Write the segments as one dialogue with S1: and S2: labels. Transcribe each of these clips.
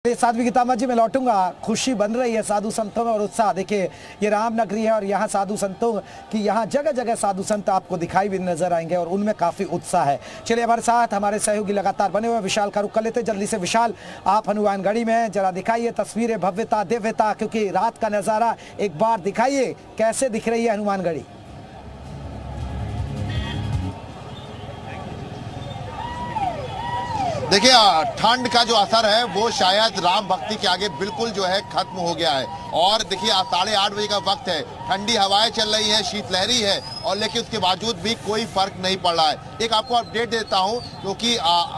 S1: साध्वी गीतामा जी मैं लौटूंगा। खुशी बन रही है साधु संतों में और उत्साह। देखिए ये राम नगरी है और यहाँ साधु संतों की यहाँ जगह जगह साधु संत आपको दिखाई भी नजर आएंगे और उनमें काफी उत्साह है। चलिए हमारे साथ हमारे सहयोगी लगातार बने हुए विशाल का रुख कर लेते जल्दी से। विशाल, आप हनुमानगढ़ी में, जरा दिखाइए तस्वीरें, भव्यता दिव्यता, क्योंकि रात का नजारा एक बार दिखाइए, कैसे दिख रही है हनुमानगढ़ी।
S2: देखिए ठंड का जो असर है वो शायद राम भक्ति के आगे बिल्कुल जो है खत्म हो गया है। और देखिए 8:30 बजे का वक्त है, ठंडी हवाएं चल रही है, शीतलहरी है, और लेकिन उसके बावजूद भी कोई फर्क नहीं पड़ रहा है। एक आपको अपडेट देता हूं क्योंकि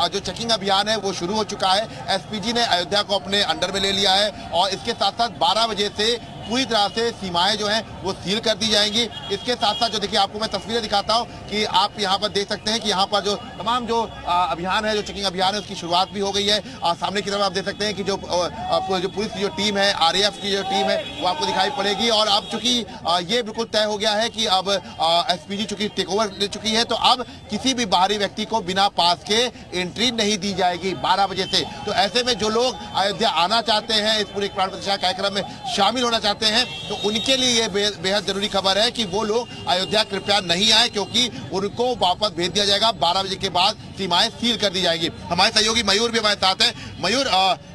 S2: जो चेकिंग अभियान है वो शुरू हो चुका है। एसपीजी ने अयोध्या को अपने अंडर में ले लिया है और इसके साथ साथ 12 बजे से पूरी तरह से सीमाएं जो हैं वो सील कर दी जाएंगी। इसके साथ साथ जो देखिए आपको मैं तस्वीरें दिखाता हूं कि आप यहां पर देख सकते हैं कि यहां पर जो तमाम जो अभियान है, जो चेकिंग अभियान है, उसकी शुरुआत भी हो गई है। सामने की तरफ आप देख सकते हैं कि जो पुलिस की जो टीम है, आरएएफ की जो टीम है, वो आपको दिखाई पड़ेगी। और अब चूंकि ये बिल्कुल तय हो गया है कि अब एसपीजी चूंकि टेक ओवर ले चुकी है, तो अब किसी भी बाहरी व्यक्ति को बिना पास के एंट्री नहीं दी जाएगी 12 बजे से। तो ऐसे में जो लोग अयोध्या आना चाहते हैं, इस पूरे प्राण प्रतिष्ठा कार्यक्रम में शामिल होना चाहते हैं, तो उनके लिए ये बेहद जरूरी खबर है कि वो लोग अयोध्या कृपया नहीं आए, क्योंकि उनको वापस भेज दिया जाएगा। 12 बजे के बाद सीमाएं सील कर दी जाएंगी। हमारे सहयोगी मयूर भी हमारे साथ है। मयूर,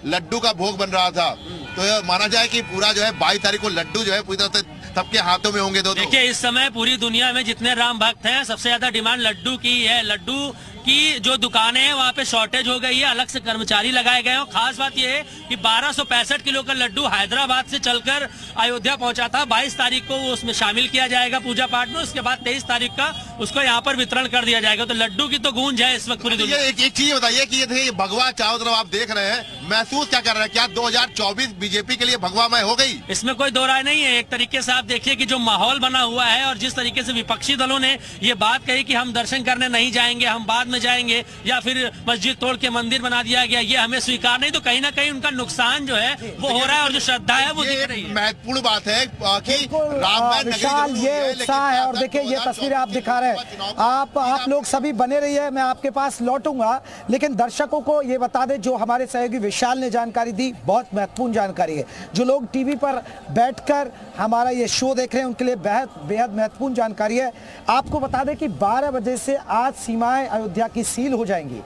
S2: लड्डू का भोग बन रहा था, तो माना जाए कि पूरा जो है 22 तारीख को लड्डू जो है पूरी तरह से सबके हाथों में होंगे।
S3: देखिए इस समय पूरी दुनिया में जितने राम भक्त हैं, सबसे ज्यादा डिमांड लड्डू की है। लड्डू की जो दुकानें हैं वहाँ पे शॉर्टेज हो गई है, अलग से कर्मचारी लगाए गए हैं। और खास बात यह है कि 1265 किलो का लड्डू हैदराबाद से चलकर अयोध्या पहुंचा था। 22 तारीख को उसमें शामिल किया जाएगा पूजा पाठ में, उसके बाद 23 तारीख का उसको यहाँ पर वितरण कर दिया जाएगा। तो लड्डू की तो गूंज है इस वक्त पूरी दुनिया।
S2: एक चीज बताइए कि ये भगवा चारों तरफ आप देख रहे हैं, महसूस क्या कर रहे हैं? क्या 2024 बीजेपी के लिए भगवामय हो गई?
S3: इसमें कोई दो राय नहीं है। एक तरीके से आप देखिए कि जो माहौल बना हुआ है और जिस तरीके से विपक्षी दलों ने ये बात कही कि हम दर्शन करने नहीं जाएंगे, हम बाद में जाएंगे, या फिर मस्जिद तोड़ के मंदिर बना दिया गया, ये हमें स्वीकार नहीं, तो कहीं ना कहीं उनका नुकसान जो है वो हो रहा है और जो श्रद्धा है वो दिख रही है।
S2: महत्वपूर्ण बात है कि
S1: विशाल ये उत्साह है। और देखिए ये तस्वीरें आप दिखा रहे हैं, आप लोग सभी बने रहिए, मैं आपके पास लौटूंगा। लेकिन दर्शकों को ये बता दें, जो हमारे सहयोगी विशाल ने जानकारी दी, बहुत महत्वपूर्ण जानकारी है। जो लोग टीवी पर बैठकर हमारा ये शो देख रहे हैं उनके लिए बेहद महत्वपूर्ण जानकारी है। आपको बता दें कि 12 बजे से आज सीमाएं अयोध्या की सील हो जाएंगी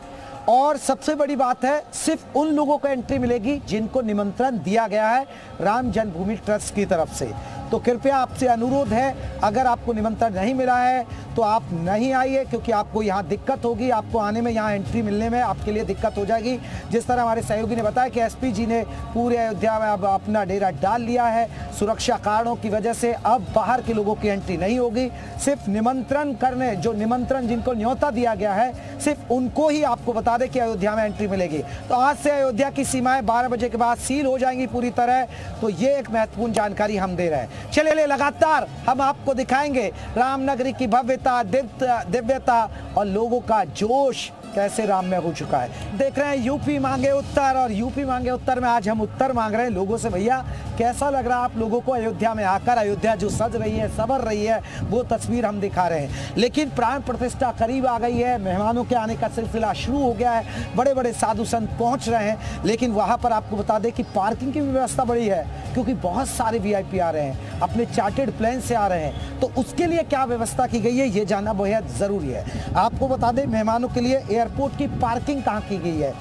S1: और सबसे बड़ी बात है, सिर्फ उन लोगों को एंट्री मिलेगी जिनको निमंत्रण दिया गया है राम जन्मभूमि ट्रस्ट की तरफ से। तो कृपया आपसे अनुरोध है, अगर आपको निमंत्रण नहीं मिला है तो आप नहीं आइए, क्योंकि आपको यहाँ दिक्कत होगी। आपको आने में, यहाँ एंट्री मिलने में आपके लिए दिक्कत हो जाएगी। जिस तरह हमारे सहयोगी ने बताया कि एसपीजी ने पूरे अयोध्या में अब अपना डेरा डाल लिया है। सुरक्षा कारणों की वजह से अब बाहर के लोगों की एंट्री नहीं होगी। सिर्फ निमंत्रण करने, जो निमंत्रण जिनको न्योता दिया गया है, सिर्फ उनको ही आपको बता दें कि अयोध्या में एंट्री मिलेगी। तो आज से अयोध्या की सीमाएं 12 बजे के बाद सील हो जाएंगी पूरी तरह। तो ये एक महत्वपूर्ण जानकारी हम दे रहे हैं। चलिए लगातार हम आपको दिखाएंगे रामनगरी की भव्यता, दिव्यता और लोगों का जोश कैसे राम में हो चुका है। देख रहे हैं यूपी मांगे उत्तर, और यूपी मांगे उत्तर में आज हम उत्तर मांग रहे हैं लोगों से। भैया कैसा लग रहा है आप लोगों को अयोध्या में आकर? अयोध्या जो सज रही है, संवर रही है, वो तस्वीर हम दिखा रहे हैं। लेकिन प्राण प्रतिष्ठा करीब आ गई है, मेहमानों के आने का सिलसिला शुरू हो गया है, बड़े बड़े साधु संत पहुंच रहे हैं। लेकिन वहां पर आपको बता दें कि पार्किंग की व्यवस्था बड़ी है, क्योंकि बहुत सारे वीआईपी आ रहे हैं, अपने चार्टर्ड प्लेन से आ रहे हैं। तो उसके लिए क्या व्यवस्था की गई है, ये जानना बेहद जरूरी है। आपको बता दें मेहमानों के लिए एयरपोर्ट की पार्किंग कहाँ की गई है।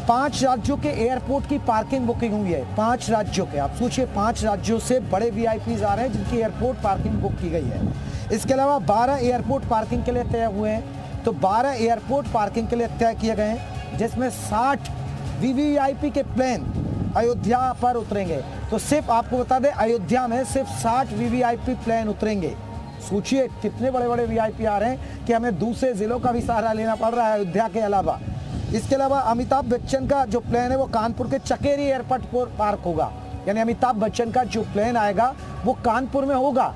S1: 5 राज्यों के एयरपोर्ट की पार्किंग बुकिंग हुई है। 5 राज्यों के, आप सोचिए 5 राज्यों से बड़े वीआईपीज आ रहे हैं जिनकी एयरपोर्ट पार्किंग बुक की गई है। इसके अलावा 12 एयरपोर्ट पार्किंग के लिए तय हुए हैं। तो 12 एयरपोर्ट पार्किंग के लिए तय किए गए हैं, जिसमें 60 वीवीआईपी के प्लेन अयोध्या पर उतरेंगे। तो सिर्फ आपको बता दें, अयोध्या में सिर्फ 60 वीवीआईपी प्लेन उतरेंगे। सोचिए कितने बड़े बड़े वीआईपी आ रहे हैं कि हमें दूसरे जिलों का भी सहारा लेना पड़ रहा है अयोध्या के अलावा। इसके अलावा अमिताभ बच्चन का जो प्लेन है वो कानपुर के चकेरी एयरपोर्ट पर पार्क होगा। यानी अमिताभ बच्चन का जो प्लेन आएगा वो कानपुर में होगा,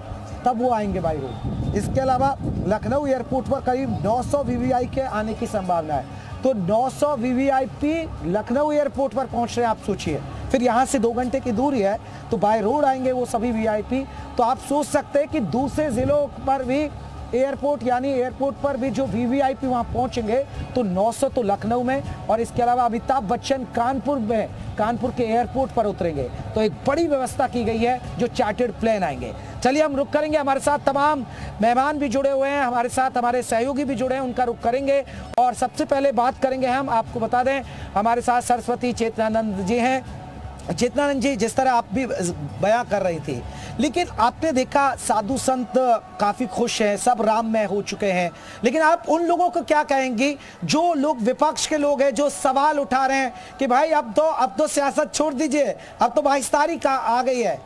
S1: तब वो आएंगे बाई रोड। इसके अलावा लखनऊ एयरपोर्ट पर करीब 900 वीवीआई के आने की संभावना है। तो 900 वीवीआईपी लखनऊ एयरपोर्ट पर पहुंच रहे हैं, आप सोचिए। फिर यहाँ से 2 घंटे की दूरी है, तो बाय रोड आएंगे वो सभी वीआईपी। तो आप सोच सकते हैं कि दूसरे जिलों पर भी एयरपोर्ट यानी एयरपोर्ट पर भी जो वीवीआईपी वहां पहुंचेंगे तो 900 तो लखनऊ में, और इसके अलावा अमिताभ बच्चन कानपुर के एयरपोर्ट पर उतरेंगे। तो एक बड़ी व्यवस्था की गई है, जो चार्टर्ड प्लेन आएंगे। चलिए हम रुक करेंगे, हमारे साथ तमाम मेहमान भी जुड़े हुए हैं, हमारे साथ हमारे सहयोगी भी जुड़े हैं, उनका रुक करेंगे। और सबसे पहले बात करेंगे, हम आपको बता दें हमारे साथ सरस्वती चेतनानंद जी हैं। चेतनानंद जी, जिस तरह आप भी बयां कर रही थी, लेकिन आपने देखा साधु संत काफी खुश हैं, सब राममय हो चुके हैं, लेकिन आप उन लोगों को क्या कहेंगी जो लोग विपक्ष के लोग हैं, जो सवाल उठा रहे हैं कि भाई अब तो सियासत छोड़ दीजिए, अब तो बाईसतारी का आ गई है।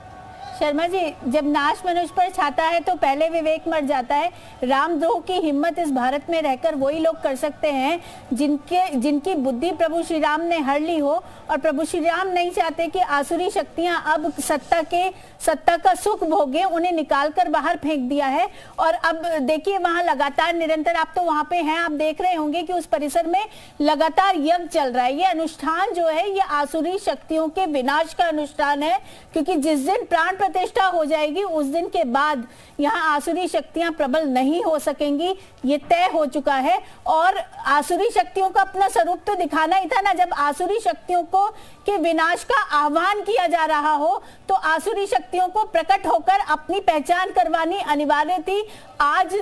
S4: शर्मा जी, जब नाश मनुष्य पर छाता है तो पहले विवेक मर जाता है। रामद्रोह की हिम्मत इस भारत में रहकर वही लोग कर सकते हैं जिनकी बुद्धि प्रभु श्री राम ने हर ली हो, और प्रभु श्री राम नहीं चाहते कि आसुरी शक्तियां अब सत्ता का सुख भोगे, उन्हें निकाल कर बाहर फेंक दिया है। और अब देखिए वहां लगातार निरंतर, आप तो वहां पे हैं, आप देख रहे होंगे कि उस परिसर में लगातार यज्ञ चल रहा है। ये अनुष्ठान जो है ये आसुरी शक्तियों के विनाश का अनुष्ठान है, क्योंकि जिस दिन प्राण प्रतिष्ठा हो जाएगी उस दिन के बाद यहाँ आसुरी शक्तियां प्रबल नहीं हो सकेंगी, ये तय हो चुका है। और आसुरी शक्तियों का अपना स्वरूप तो दिखाना ही था ना। जब आसुरी शक्तियों के विनाश का आह्वान किया जा रहा हो तो आसुरी शक्तियों को प्रकट होकर अपनी पहचान करवानी अनिवार्य थी। आज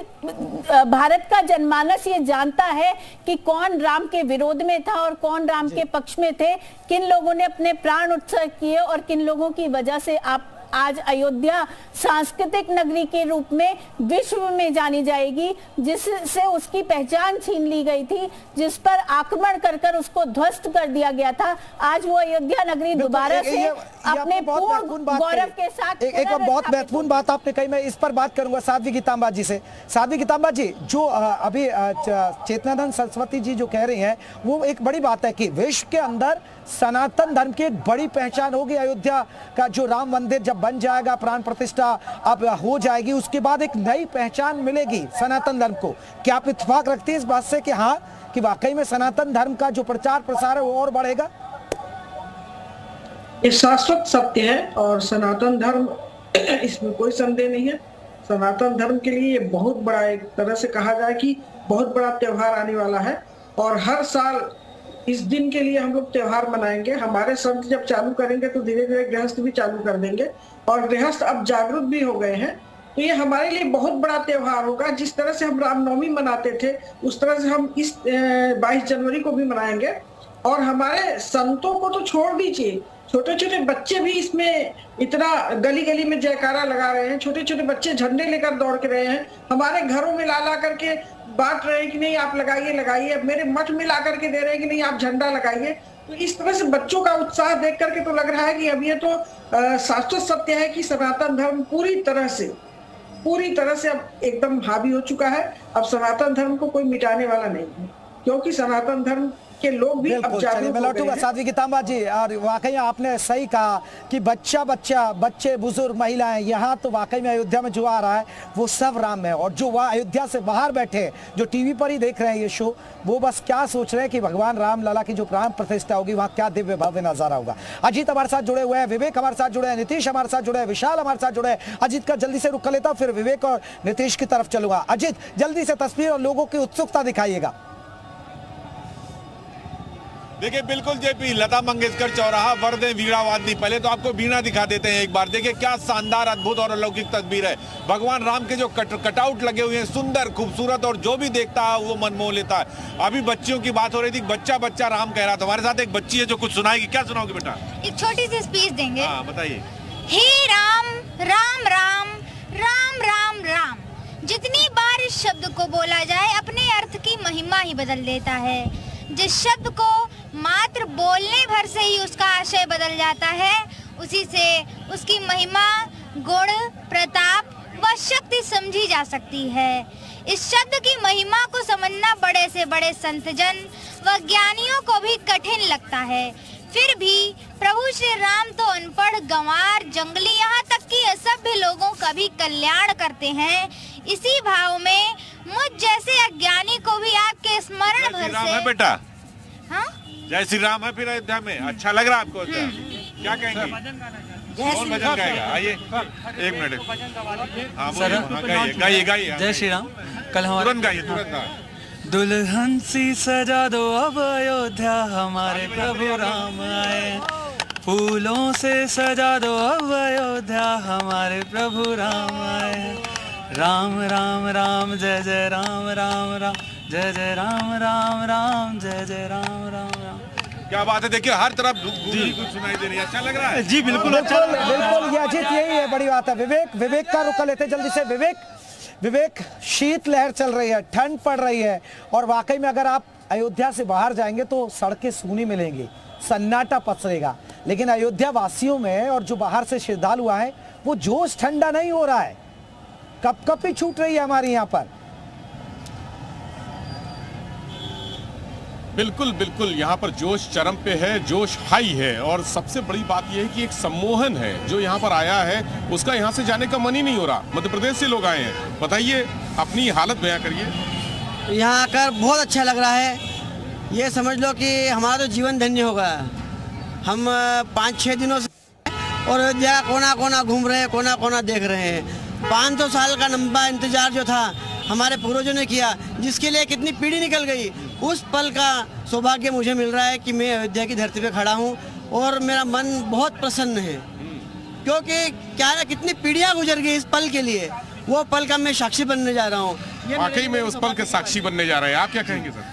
S4: भारत का जनमानस ये जानता है कि कौन राम के विरोध में था और कौन राम के पक्ष में थे, किन लोगों ने अपने प्राण उत्सर्ग किए और किन लोगों की वजह से आप आज अयोध्या सांस्कृतिक नगरी के रूप में विश्व में जानी जाएगी, जिससे उसकी पहचान छीन ली गई थी, जिस पर आक्रमण कर उसको ध्वस्त कर दिया गया था। आज वो अयोध्या नगरी दोबारा से अपने पूर्ण गौरव के साथ
S1: एक बहुत महत्वपूर्ण बात आपने कही, मैं इस पर बात करूंगा साध्वी गीतांबा जी से। साध्वी गीतांबा जी, जो अभी चेतनानंद सरस्वती जी जो कह रही हैं वो एक बड़ी बात है कि विश्व के अंदर सनातन धर्म की एक बड़ी पहचान होगी। अयोध्या का जो राम मंदिर जब बन जाएगा, प्राण प्रतिष्ठा अब हो जाएगी, उसके बाद एक नई पहचान मिलेगी सनातन धर्म को। क्या आप इत्तेफाक रखते हैं इस बात से कि हाँ, कि वाकई में सनातन धर्म का जो प्रचार प्रसार है वो और बढ़ेगा?
S5: ये शाश्वत सत्य है और सनातन धर्म, इसमें कोई संदेह नहीं है। सनातन धर्म के लिए ये बहुत बड़ा, एक तरह से कहा जाए कि बहुत बड़ा त्योहार आने वाला है। और हर साल इस दिन के लिए हम लोग त्योहार मनाएंगे। हमारे संत जब चालू करेंगे तो धीरे धीरे गृहस्थ भी चालू कर देंगे, और गृहस्थ अब जागरूक भी हो गए हैं। तो ये हमारे लिए बहुत बड़ा त्योहार होगा। जिस तरह से हम रामनवमी मनाते थे उस तरह से हम इस 22 जनवरी को भी मनाएंगे। और हमारे संतों को तो छोड़ दीजिए, छोटे छोटे बच्चे भी इसमें इतना गली गली में जयकारा लगा रहे हैं। छोटे छोटे बच्चे झंडे लेकर दौड़ के रहे हैं, हमारे घरों में ला करके बांट रहे हैं कि नहीं आप लगाइए, मेरे मठ में ला करके दे रहे हैं कि नहीं आप झंडा लगाइए। तो इस तरह से बच्चों का उत्साह देख करके तो लग रहा है कि अब ये तो शाश्वत सत्य है कि सनातन धर्म पूरी तरह से अब एकदम हावी हो चुका है। अब सनातन धर्म को कोई मिटाने वाला नहीं है, क्योंकि सनातन धर्म के लोग भी अब जागरूक हो गए हैं।
S1: साध्वी गीतांबा जी, और वाकई आपने सही कहा कि बच्चे बुजुर्ग महिलाएं, यहाँ तो वाकई में अयोध्या में जो आ रहा है वो सब राम है। और जो वह अयोध्या से बाहर बैठे जो टीवी पर ही देख रहे हैं ये शो, वो बस क्या सोच रहे हैं कि भगवान राम लला की जो प्राण प्रतिष्ठा होगी वहाँ क्या दिव्य भव्य नजारा होगा। अजीत हमारे साथ जुड़े हुए हैं, विवेक हमारे साथ जुड़े हैं, नीतीश हमारे साथ जुड़े हैं, विशाल हमारे साथ जुड़े हैं। अजीत का जल्दी से रुक कर लेता हूं, फिर विवेक और नीतीश की तरफ चलूंगा। अजीत, जल्दी से तस्वीर और लोगों की उत्सुकता दिखाइएगा।
S6: देखिए बिल्कुल जेपी, लता मंगेशकर चौराहा, वर्दे वीणा वादनी। पहले तो आपको वीणा दिखा देते हैं एक बार। देखिए क्या शानदार, अद्भुत और अलौकिक तस्वीर है। भगवान राम के जो कटआउट लगे हुए हैं, सुंदर खूबसूरत, और जो भी देखता है वो मन मोह लेता है। अभी बच्चियों की बात हो रही थी, बच्चा राम कह रहा था। हमारे साथ एक बच्ची है जो कुछ सुनाएगी। क्या सुनाओगे बेटा?
S7: एक छोटी सी स्पीच देंगे।
S6: हाँ बताइए।
S7: हे राम राम राम राम राम राम, जितनी बार इस शब्द को बोला जाए अपने अर्थ की महिमा ही बदल देता है। जिस शब्द को मात्र बोलने भर से ही उसका आशय बदल जाता है, उसी से उसकी महिमा, गुण, प्रताप व शक्ति समझी जा सकती है। इस शब्द की महिमा को समझना बड़े से बड़े संतजन व ज्ञानियों को भी कठिन लगता है। फिर भी प्रभु श्री राम तो अनपढ़, गंवार, जंगली, यहाँ तक कि असभ्य लोगों का भी कल्याण करते हैं। इसी भाव में मुझ जैसे अज्ञानी को भी आपके स्मरण भर से।
S6: है बेटा,
S7: हाँ?
S6: जय श्री राम है फिर अयोध्या में। अच्छा लग रहा है आपको? क्या कहेंगे? कौन भजन गाएगा? आइए एक मिनट। हाँ गाइए गाइए।
S8: जय श्री राम। कल हमारे
S6: तुरंत गाइए, तुरंत।
S8: दुल्हन सी सजा दो अब अयोध्या हमारे प्रभु राम आए, फूलों से सजा दो अब अयोध्या हमारे प्रभु राम आए। राम राम राम जय जय राम राम राम जय जय राम राम राम जय जय राम राम राम।
S6: क्या बात है, देखिए हर तरफ कुछ सुनाई दे रही है, अच्छा लग रहा है।
S8: जी बिल्कुल
S1: बिल्कुल ये अजीत, यही है बड़ी बात है। विवेक का रुख लेते जल्दी से। विवेक शीतलहर चल रही है, ठंड पड़ रही है और वाकई में अगर आप अयोध्या से बाहर जाएंगे तो सड़कें सूनी मिलेंगी, सन्नाटा पसरेगा, लेकिन अयोध्या वासियों में और जो बाहर से श्रद्धालु आए वो जोश ठंडा नहीं हो रहा है, कपकपी छूट रही है हमारे यहाँ पर।
S9: बिल्कुल बिल्कुल, यहाँ पर जोश चरम पे है, जोश हाई है और सबसे बड़ी बात यह है कि एक सम्मोहन है जो यहाँ पर आया है, उसका यहाँ से जाने का मन ही नहीं हो रहा। मध्य प्रदेश से लोग आए हैं, बताइए अपनी हालत बयां करिए।
S10: यहाँ आकर बहुत अच्छा लग रहा है, ये समझ लो कि हमारा तो जीवन धन्य हो गया। हम 5-6 दिनों से और अयोध्या कोना कोना घूम रहे हैं, कोना कोना देख रहे हैं। 500 साल का लंबा इंतजार जो था हमारे पूर्वजों ने किया, जिसके लिए कितनी पीढ़ी निकल गई, उस पल का सौभाग्य मुझे मिल रहा है कि मैं अयोध्या की धरती पे खड़ा हूँ और मेरा मन बहुत प्रसन्न है, क्योंकि क्या है कितनी पीढ़ियाँ गुजर गई इस पल के लिए, वो पल का मैं साक्षी बनने जा रहा हूँ।
S9: वाकई में उस पल के साक्षी बनने जा रहे हैं। आप क्या कहेंगे सर?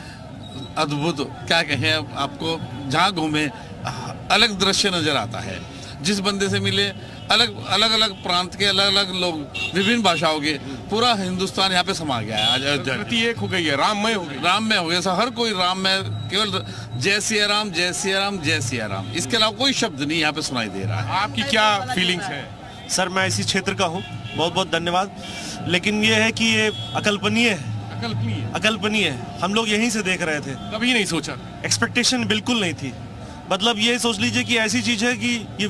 S11: अद्भुत, क्या कहें आपको, जहाँ घूमे अलग दृश्य नजर आता है। जिस बंदे से मिले अलग अलग प्रांत के अलग अलग लोग, विभिन्न भाषाओं के, पूरा हिंदुस्तान यहाँ पे समा गया है। आज अयोध्या
S9: एक हो गई है, राममय हो गई,
S11: राममय हो गया। हर कोई राममय, केवल जय सिया राम जय सिया राम जय सिया राम, इसके अलावा कोई शब्द नहीं यहाँ पे सुनाई दे रहा है।
S9: आपकी क्या फीलिंग्स है?
S12: सर मैं इसी क्षेत्र का हूँ, बहुत बहुत धन्यवाद, लेकिन ये है कि ये अकल्पनीय है, अकल्पनीय है। हम लोग यहीं से देख रहे थे,
S9: कभी नहीं सोचा,
S12: एक्सपेक्टेशन बिल्कुल नहीं थी। मतलब ये सोच लीजिए कि ऐसी चीज है कि ये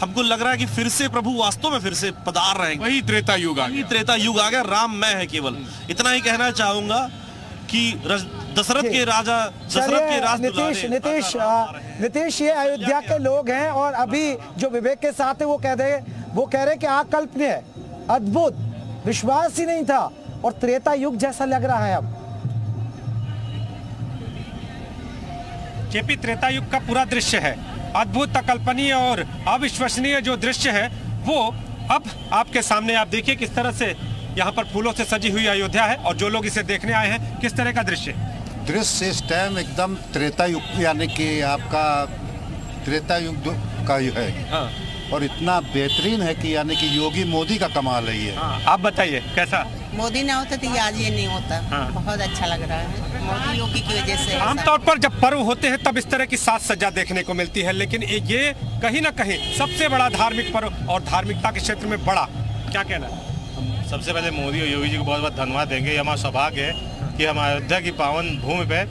S12: हमको लग रहा है कि फिर से प्रभु वास्तव में फिर से पधार रहे हैं।
S9: वही त्रेता युग आ गया,
S12: त्रेता युग आ गया, राम मैं है केवल। इतना ही कहना चाहूंगा कि दशरथ के राजा, दशरथ के राज
S1: नीतीश ये अयोध्या के लोग हैं और अभी जो विवेक के साथ है वो कह रहे हैं कि अकल्पनीय है, अद्भुत, विश्वास ही नहीं था और त्रेता युग जैसा लग रहा है। अब
S13: जेपी त्रेता युग का पूरा दृश्य है, अद्भुत, अकल्पनीय और अविश्वसनीय जो दृश्य है वो अब आपके सामने। आप देखिए किस तरह से यहाँ पर फूलों से सजी हुई अयोध्या है और जो लोग इसे देखने आए हैं किस तरह का दृश्य
S14: इस टाइम एकदम त्रेता युग, यानी कि आपका त्रेता युग का है। हाँ। और इतना बेहतरीन है कि यानी कि योगी मोदी का कमाल है ये।
S13: हाँ। आप बताइए कैसा?
S15: मोदी ना होता तो आज ये नहीं होता। हाँ। बहुत अच्छा लग रहा है मोदी योगी की वजह से।
S13: आमतौर पर जब पर्व होते हैं तब इस तरह की साज सज्जा देखने को मिलती है, लेकिन ये कहीं ना कहीं सबसे बड़ा धार्मिक पर्व और धार्मिकता के क्षेत्र में बड़ा, क्या कहना है?
S12: सबसे पहले मोदी और योगी जी को बहुत बहुत धन्यवाद देंगे। ये हमारा सौभाग्य है कि हम अयोध्या की पावन भूमि पे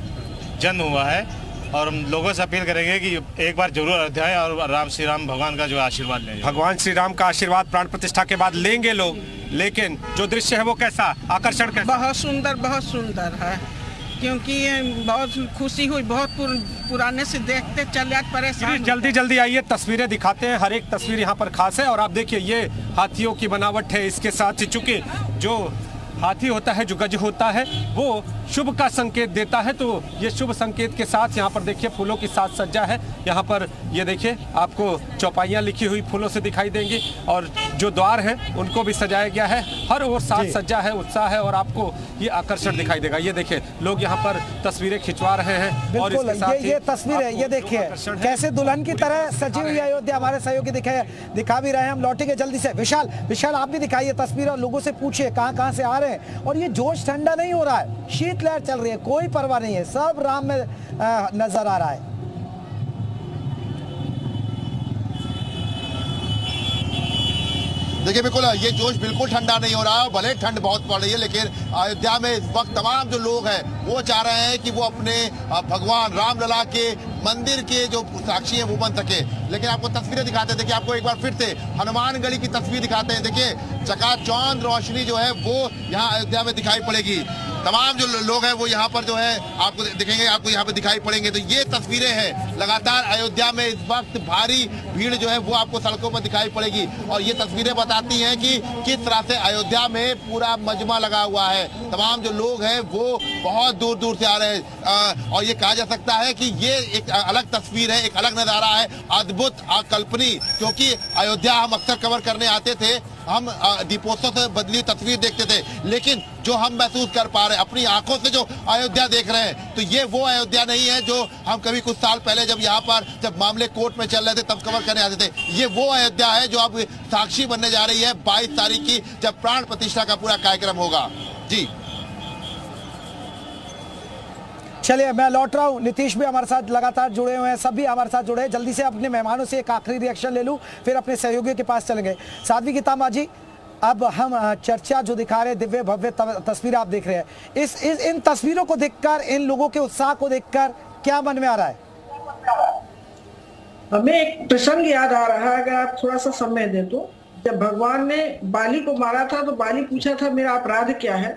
S12: जन्म हुआ है और हम लोगों से अपील करेंगे कि एक बार जरूर अयोध्या आए और राम श्री राम भगवान का जो आशीर्वाद लें।
S13: भगवान श्री राम का आशीर्वाद प्राण प्रतिष्ठा के बाद लेंगे लोग, लेकिन जो दृश्य है वो कैसा, आकर्षण कैसा?
S16: बहुत सुंदर है, क्योंकि बहुत खुशी हुई, बहुत पुराने से देखते चले आज परेशान।
S13: जल्दी आइए, तस्वीरें दिखाते हैं, हर एक तस्वीर यहाँ पर खास है। और आप देखिए ये हाथियों की बनावट है, इसके साथ ही चूंकि जो हाथी होता है, जो गज होता है, वो शुभ का संकेत देता है, तो ये शुभ संकेत के साथ यहाँ पर देखिए फूलों की साज सज्जा है। यहाँ पर ये देखिए आपको चौपाइयाँ लिखी हुई फूलों से दिखाई देंगी और जो द्वार हैं उनको भी सजाया गया है। हर ओर साज सज्जा है, उत्साह है और आपको ये आकर्षण दिखाई देगा। ये देखिए लोग यहाँ पर तस्वीरें खिंचवा रहे हैं और इसके साथ
S1: ये तस्वीर है, ये देखिए कैसे दुल्हन की तरह सजी हुई अयोध्या। हमारे सहयोगी दिखा भी रहे हैं, हम लौटेंगे जल्दी से। विशाल आप भी दिखाइए तस्वीर और लोगों से पूछिए कहाँ से आ रहे हैं। और ये जोश ठंडा नहीं हो रहा है, शीतलहर चल रही है, कोई परवाह नहीं है, सब राम में नजर आ रहा है।
S2: देखिए बिल्कुल ये जोश बिल्कुल ठंडा नहीं हो रहा है, भले ठंड बहुत पड़ रही है, लेकिन अयोध्या में इस वक्त तमाम जो लोग हैं वो चाह रहे हैं कि वो अपने भगवान रामलला के मंदिर के जो साक्षी हैं वो बन सके। लेकिन आपको तस्वीरें दिखाते हैं, देखिए आपको एक बार फिर से हनुमान गढ़ी की तस्वीर दिखाते हैं। देखिए चकाचौंध रोशनी जो है वो यहाँ अयोध्या में दिखाई पड़ेगी। तमाम जो लोग हैं वो यहाँ पर जो है आपको दिखेंगे, आपको यहाँ पे दिखाई पड़ेंगे। तो ये तस्वीरें हैं, लगातार अयोध्या में इस वक्त भारी भीड़ जो है वो आपको सड़कों पर दिखाई पड़ेगी और ये तस्वीरें बताती हैं कि किस तरह से अयोध्या में पूरा मजमा लगा हुआ है। तमाम जो लोग हैं वो बहुत दूर दूर से आ रहे हैं और ये कहा जा सकता है कि ये एक अलग तस्वीर है, एक अलग नजारा है, अद्भुत, अकल्पनीय। क्योंकि अयोध्या हम अक्सर कवर करने आते थे, हम दीपोत्सव से बदली तस्वीर देखते थे, लेकिन जो हम महसूस कर पा रहे हैं अपनी आंखों से, जो अयोध्या देख रहे हैं, तो ये वो अयोध्या नहीं है जो हम कभी कुछ साल पहले जब यहाँ पर जब मामले कोर्ट में चल रहे थे तब कवर करने आते थे। ये वो अयोध्या है जो अब साक्षी बनने जा रही है 22 तारीख की, जब प्राण प्रतिष्ठा का पूरा कार्यक्रम होगा। जी
S1: चलिए, मैं लौट रहा हूँ। नीतीश भी हमारे साथ लगातार जुड़े हुए हैं, सभी हमारे साथ जुड़े हैं। जल्दी से अपने मेहमानों से एक आखिरी रिएक्शन ले लूँ, फिर अपने सहयोगियों के पास चलेंगे। साध्वी गीता जी, अब हम चर्चा जो दिखा रहे हैं, दिव्य भव्य तस्वीर आप देख रहे हैं, इन तस्वीरों को देखकर, इन लोगों के उत्साह को देखकर क्या मन में आ रहा है?
S5: हमें एक प्रसंग याद आ रहा है, अगर आप थोड़ा सा समय दे तो। जब भगवान ने बाली को मारा था तो बाली पूछा था मेरा अपराध क्या है,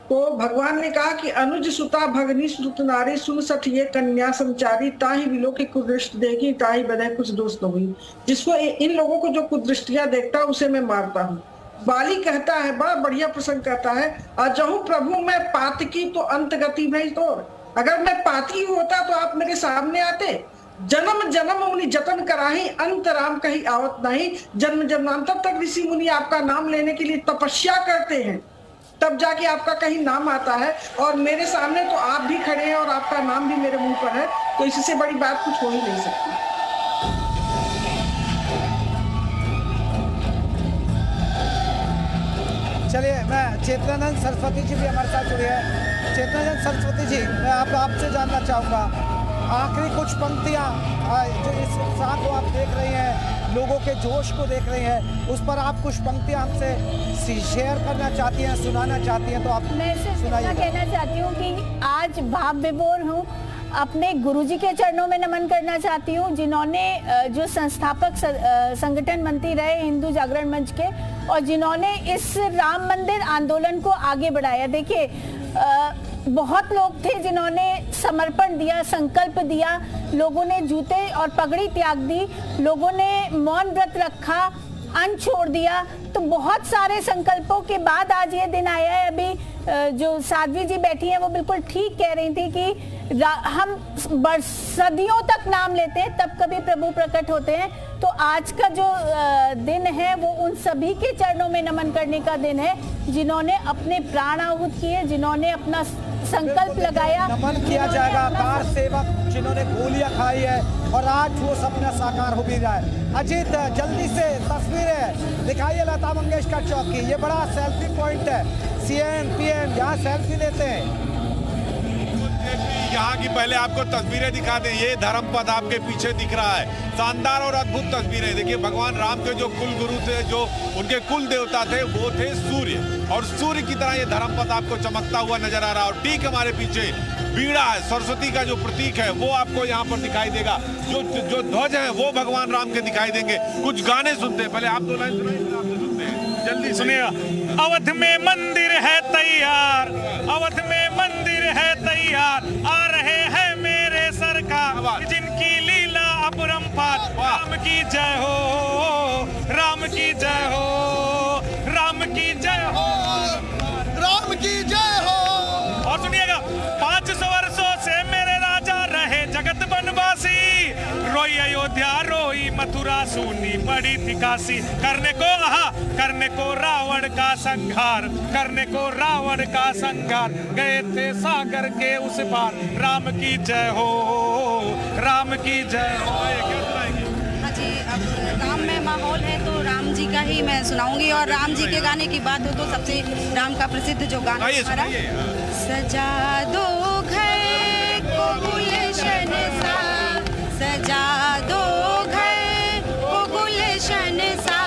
S5: तो भगवान ने कहा कि अनुज सुता भगनी सुत नारी सुन सठ ये कन्या संचारी ताही विलो की कुदृष्टि देखी ताही बदय कुछ दोष न हुई। जिसको इन लोगों को जो कुदृष्टियां देखता है उसे मैं मारता हूँ। बाली कहता है, बड़ा बढ़िया प्रसंग कहता है, अजहु प्रभु मैं पात की तो अंत गति भई तो। अगर मैं पाती होता तो आप मेरे सामने आते। जन्म जन्म मुनि जतन कराही अंत राम कहीं आवत नहीं। जन्म जन्मांतर तक ऋषि मुनि आपका नाम लेने के लिए तपस्या करते हैं, तब जाके आपका कहीं नाम आता है। और मेरे सामने तो आप भी खड़े हैं और आपका नाम भी मेरे मुंह पर है, तो इससे बड़ी बात कुछ हो ही नहीं सकती।
S1: चलिए, मैं चेतनानंद सरस्वती जी भी हमारे साथ जुड़े हैं। चेतनानंद सरस्वती जी, मैं आपसे जानना चाहूँगा, आखिरी कुछ पंक्तियाँ जो इस उत्साह को आप देख रहे हैं, लोगों के जोश को देख रहे हैं, उस पर आप कुछ पंक्तियाँ हमसे शेयर करना चाहती हैं, सुनाना चाहती हैं, तो आप
S4: मैं सुनाइए। कहना चाहती हूँ कि आज भाव विभोर हूँ, अपने गुरुजी के चरणों में नमन करना चाहती हूँ, जिन्होंने जो संस्थापक संगठन मंत्री रहे हिंदू जागरण मंच के, और जिन्होंने इस राम मंदिर आंदोलन को आगे बढ़ाया। देखिए, बहुत लोग थे जिन्होंने समर्पण दिया, संकल्प दिया, लोगों ने जूते और पगड़ी त्याग दी, लोगों ने मौन व्रत रखा, अन्न छोड़ दिया। तो बहुत सारे संकल्पों के बाद आज ये दिन आया है। अभी जो साध्वी जी बैठी हैं वो बिल्कुल ठीक कह रही थी कि हम सदियों तक नाम लेते हैं तब कभी प्रभु प्रकट होते हैं। तो आज का जो दिन है वो उन सभी के चरणों में नमन करने का दिन है, जिन्होंने अपने प्राण आहूत किए, जिन्होंने अपना संकल्प लगाया।
S1: नमन किया जाएगा कार सेवक जिन्होंने गोलियां खाई है और आज वो सपना साकार हो भी रहा है। अजीत, जल्दी से तस्वीरें दिखाइए लता मंगेशकर चौक की। ये बड़ा सेल्फी पॉइंट है, सीएम पीएम यहाँ सेल्फी लेते हैं।
S6: यहाँ की पहले आपको तस्वीरें दिखा दें, ये धर्मपथ आपके पीछे दिख रहा है, शानदार और अद्भुत तस्वीरें। देखिए, भगवान राम के जो कुल गुरु थे, जो उनके कुल देवता थे, वो थे सूर्य, और सूर्य की तरह ये धर्मपथ आपको चमकता हुआ नजर आ रहा है। और ठीक हमारे पीछे बीड़ा है, सरस्वती का जो प्रतीक है वो आपको यहाँ पर दिखाई देगा। जो ध्वज है वो भगवान राम के दिखाई देंगे। कुछ गाने सुनते हैं, पहले आप दो लाइन सुनते हैं, जल्दी सुनिएगा।
S17: अवध में मंदिर है तैयार, अवध में मंदिर है तैयार, आ रहे हैं मेरे सरकार, जिनकी लीला अपरंपार। राम की जय हो, राम की जय हो, राम की जय हो,
S2: राम की जय हो।
S17: और सुनिएगा, 500 वर्षों से मेरे राजा रहे जगत बनवासी, रोई अयोध्या रोई मथुरा सुनी पड़ी थी काशी। करने को रावण का संहार, करने को रावण का संहार, गए थे सागर के उस पार। राम की जय हो, राम की जय हो।
S18: हाँ जी, अब राम में माहौल है तो राम जी का ही मैं सुनाऊंगी। और राम जी के गाने की बात हो तो सबसे राम का प्रसिद्ध जो गाना हमारा, सजा दो घर को गुलशन सा, सजा दो घर को गुलशन सा,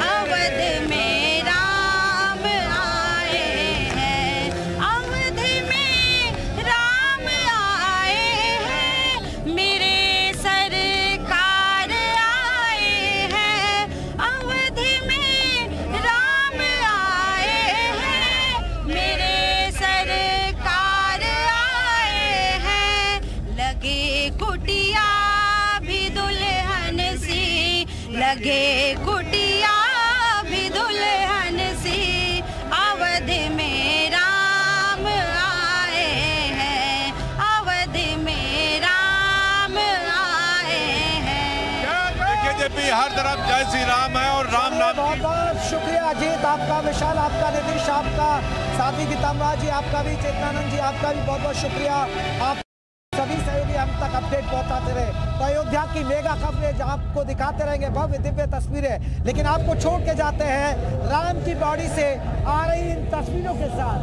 S18: अवध में राम आए हैं, अवध में राम आए हैं, मेरे सरकार आए हैं, अवध में राम आए हैं, मेरे लगे कुटिया भी दुल्हन सी, अवध में राम आए हैं, अवध में राम आए हैं।
S6: देखिए जेपी, हर तरफ जय श्री राम है और राम नाम।
S1: बहुत बहुत शुक्रिया अजीत आपका, विशाल आपका, नीतीश आपका, साथी गीताम्बा जी आपका भी, चेतनानंद जी आपका भी बहुत बहुत शुक्रिया। आप सभी सहयोगी हम तक अपडेट पहुंचाते रहे। तो अयोध्या की मेगा कवरेज आपको दिखाते रहेंगे, भव्य दिव्य तस्वीरें, लेकिन आपको छोड़ के जाते हैं राम की बॉडी से आ रही इन तस्वीरों के साथ।